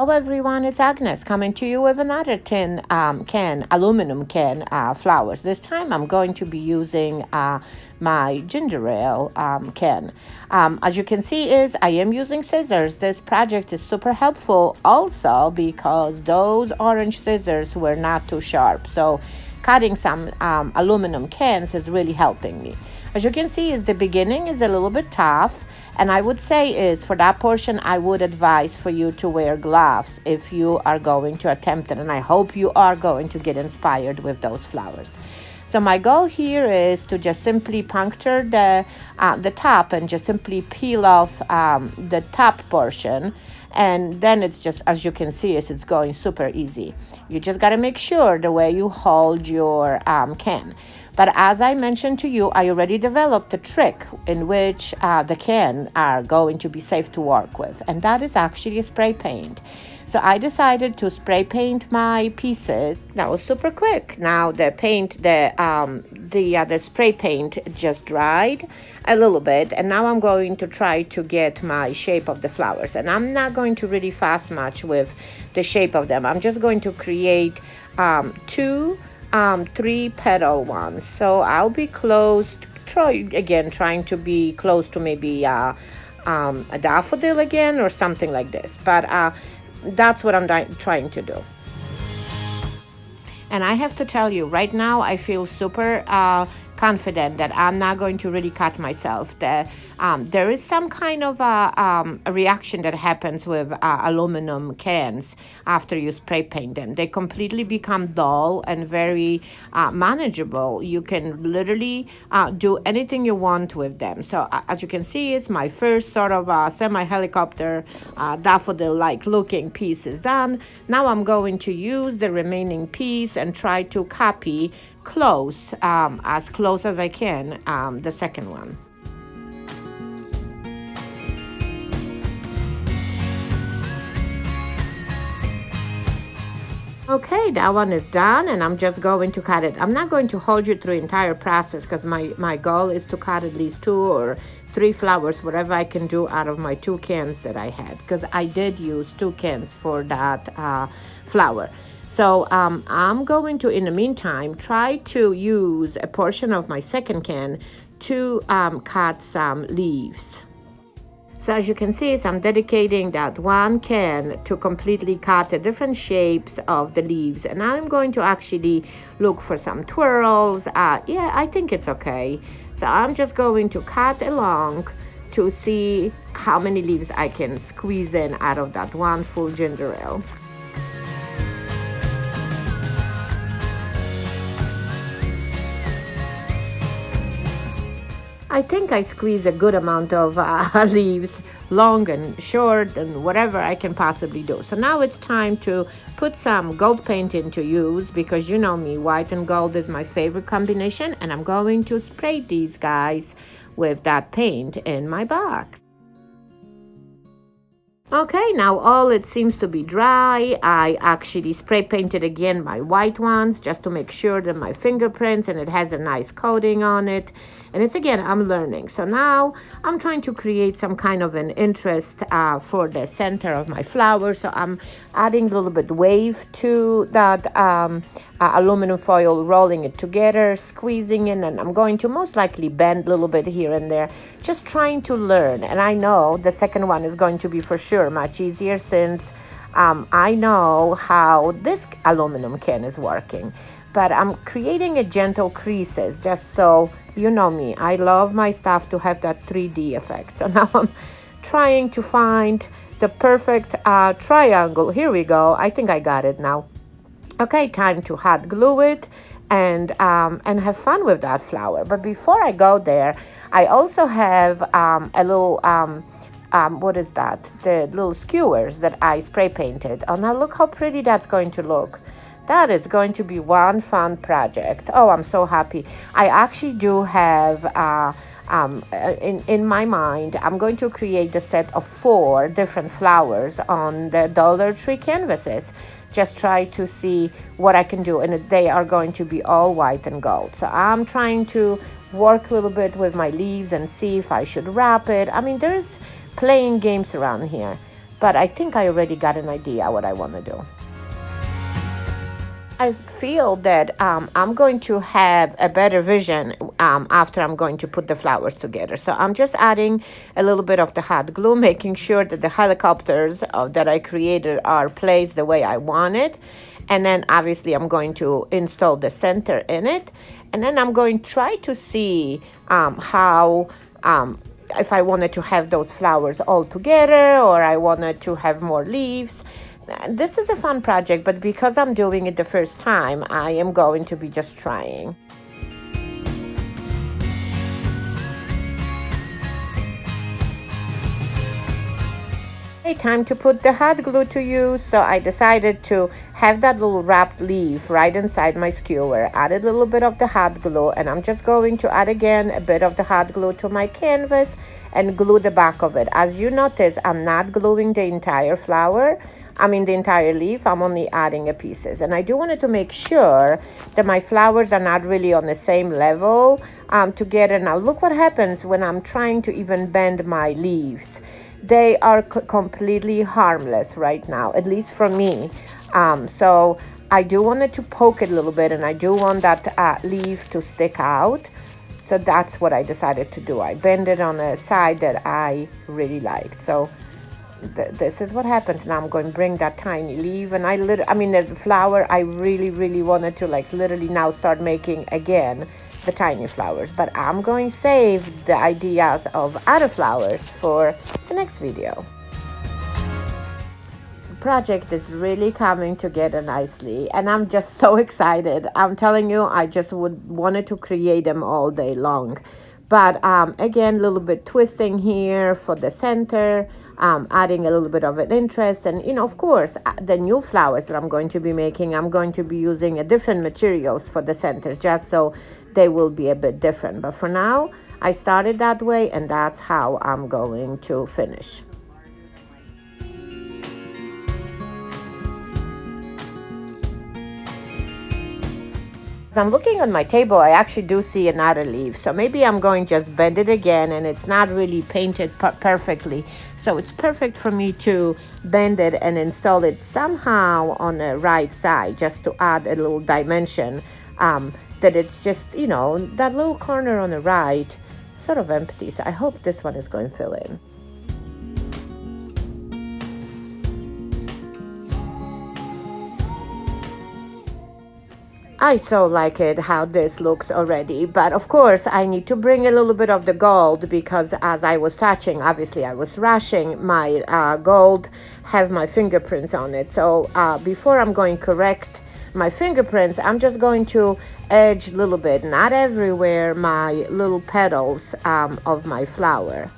Hello everyone, it's Agnes coming to you with another aluminum can flowers. This time I'm going to be using my ginger ale can. As you can see I am using scissors. This project is super helpful also because those orange scissors were not too sharp. So cutting some aluminum cans is really helping me. As you can see the beginning is a little bit tough. And I would say for that portion, I would advise for you to wear gloves if you are going to attempt it. And I hope you are going to get inspired with those flowers. So my goal here is to just simply puncture the top and just simply peel off the top portion. And then it's just, as you can see, it's going super easy. You just got to make sure the way you hold your can. But as I mentioned to you, I already developed a trick in which the can are going to be safe to work with. And that is actually a spray paint. So I decided to spray paint my pieces. That was super quick. Now the spray paint just dried a little bit. And now I'm going to try to get my shape of the flowers. And I'm not going to really fuss much with the shape of them. I'm just going to create two 3-petal ones. So I'll be trying to be close to maybe a daffodil again or something like this. But that's what I'm trying to do. And I have to tell you, right now I feel super confident that I'm not going to really cut myself. There is some kind of a reaction that happens with aluminum cans after you spray paint them. They completely become dull and very manageable. You can literally do anything you want with them. So as you can see, it's my first sort of semi-helicopter daffodil-like looking piece is done. Now I'm going to use the remaining piece and try to copy as close as I can, the second one. Okay, that one is done and I'm just going to cut it. I'm not going to hold you through the entire process because my goal is to cut at least 2 or 3 flowers, whatever I can do out of my 2 cans that I had, because I did use 2 cans for that flower. So I'm going to, in the meantime, try to use a portion of my second can to cut some leaves. So as you can see, I'm dedicating that one can to completely cut the different shapes of the leaves. And I'm going to actually look for some twirls. Yeah, I think it's okay. So I'm just going to cut along to see how many leaves I can squeeze in out of that one full ginger ale. I think I squeeze a good amount of leaves, long and short and whatever I can possibly do. So now it's time to put some gold paint into use because you know me, white and gold is my favorite combination, and I'm going to spray these guys with that paint in my box. Okay, now all it seems to be dry. I actually spray painted again my white ones just to make sure that my fingerprints and it has a nice coating on it. And it's again, I'm learning. So now I'm trying to create some kind of an interest for the center of my flower. So I'm adding a little bit wave to that aluminum foil, rolling it together, squeezing in, and I'm going to most likely bend a little bit here and there, just trying to learn. And I know the second one is going to be for sure much easier since I know how this aluminum can is working. But I'm creating a gentle creases just so you know me. I love my stuff to have that 3D effect. So now I'm trying to find the perfect triangle. Here we go. I think I got it now. Okay, time to hot glue it and have fun with that flower. But before I go there, I also have a little what is that? The little skewers that I spray painted. Oh, now look how pretty that's going to look. That is going to be one fun project. Oh, I'm so happy. I actually do have, in my mind, I'm going to create a set of 4 different flowers on the Dollar Tree canvases. Just try to see what I can do. And they are going to be all white and gold. So I'm trying to work a little bit with my leaves and see if I should wrap it. I mean, there's playing games around here. but I think I already got an idea what I want to do. I feel that I'm going to have a better vision after I'm going to put the flowers together. So I'm just adding a little bit of the hot glue, making sure that the helicopters that I created are placed the way I want it. And then obviously I'm going to install the center in it. And then I'm going to try to see how, if I wanted to have those flowers all together or I wanted to have more leaves. This is a fun project, but because I'm doing it the first time, I am going to be just trying. Time to put the hot glue to use, so I decided to have that little wrapped leaf right inside my skewer. Added a little bit of the hot glue, and I'm just going to add again a bit of the hot glue to my canvas and glue the back of it. As you notice, I'm not gluing the entire flower. The entire leaf. I'm only adding a pieces. And I do wanted to make sure that my flowers are not really on the same level together. Now look what happens when I'm trying to even bend my leaves. They are completely harmless right now, at least for me. So I do want to poke it a little bit, and I do want that leaf to stick out. So that's what I decided to do. I bend it on a side that I really liked. So this is what happens. Now I'm going to bring that tiny leaf, and the flower, I really wanted to literally now start making again the tiny flowers, but I'm going to save the ideas of other flowers for the next video. The project is really coming together nicely, and I'm just so excited. I'm telling you, I just wanted to create them all day long. But again, a little bit twisting here for the center, adding a little bit of an interest. And, of course, the new flowers that I'm going to be making, I'm going to be using a different materials for the center, just so they will be a bit different. But for now, I started that way, and that's how I'm going to finish. As I'm looking on my table, I actually do see another leaf. So maybe I'm going to just bend it again, and it's not really painted perfectly. So it's perfect for me to bend it and install it somehow on the right side, just to add a little dimension. That it's just, that little corner on the right sort of empty. So I hope this one is going to fill in. I so like it how this looks already, but of course I need to bring a little bit of the gold, because as I was touching, obviously I was rushing, my gold have my fingerprints on it. So before I'm going to correct my fingerprints, I'm just going to edge a little bit, not everywhere, my little petals of my flower.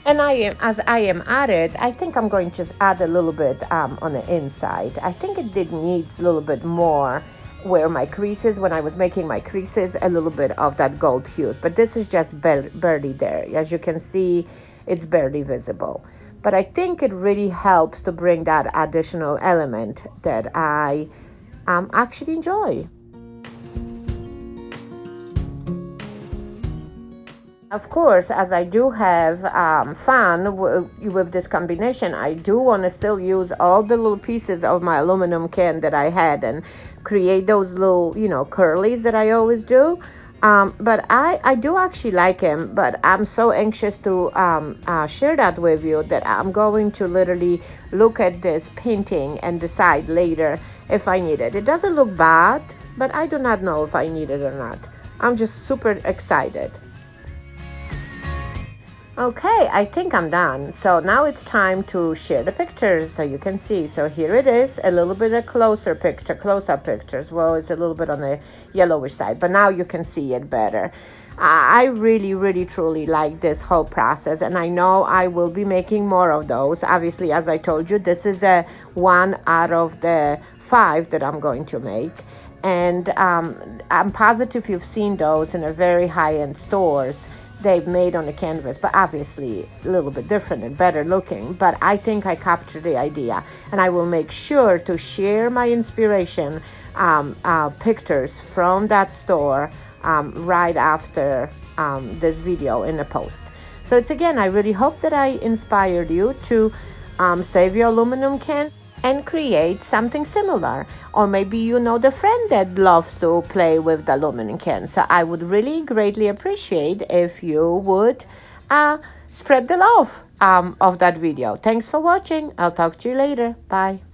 And as I am at it, I think I'm going to just add a little bit on the inside. I think it needs a little bit more where my creases, when I was making my creases, a little bit of that gold hue. But this is just barely there. As you can see, it's barely visible. But I think it really helps to bring that additional element that I actually enjoy. Of course, as I do have fun with this combination, I do want to still use all the little pieces of my aluminum can that I had and create those little, curlies that I always do. But I do actually like him, but I'm so anxious to share that with you that I'm going to literally look at this painting and decide later if I need it. It doesn't look bad, but I do not know if I need it or not. I'm just super excited. Okay, I think I'm done. So now it's time to share the pictures so you can see. So here it is, a little bit of close-up pictures. Well, it's a little bit on the yellowish side, but now you can see it better. I really, truly like this whole process, and I know I will be making more of those. Obviously, as I told you, this is a 1 out of the 5 that I'm going to make. And I'm positive you've seen those in a very high-end stores they've made on the canvas, but obviously a little bit different and better looking. But I think I captured the idea, and I will make sure to share my inspiration pictures from that store right after this video in a post. So it's again, I really hope that I inspired you to save your aluminum can and create something similar. Or maybe you know the friend that loves to play with the aluminum can. So I would really greatly appreciate if you would spread the love of that video. Thanks for watching. I'll talk to you later. Bye.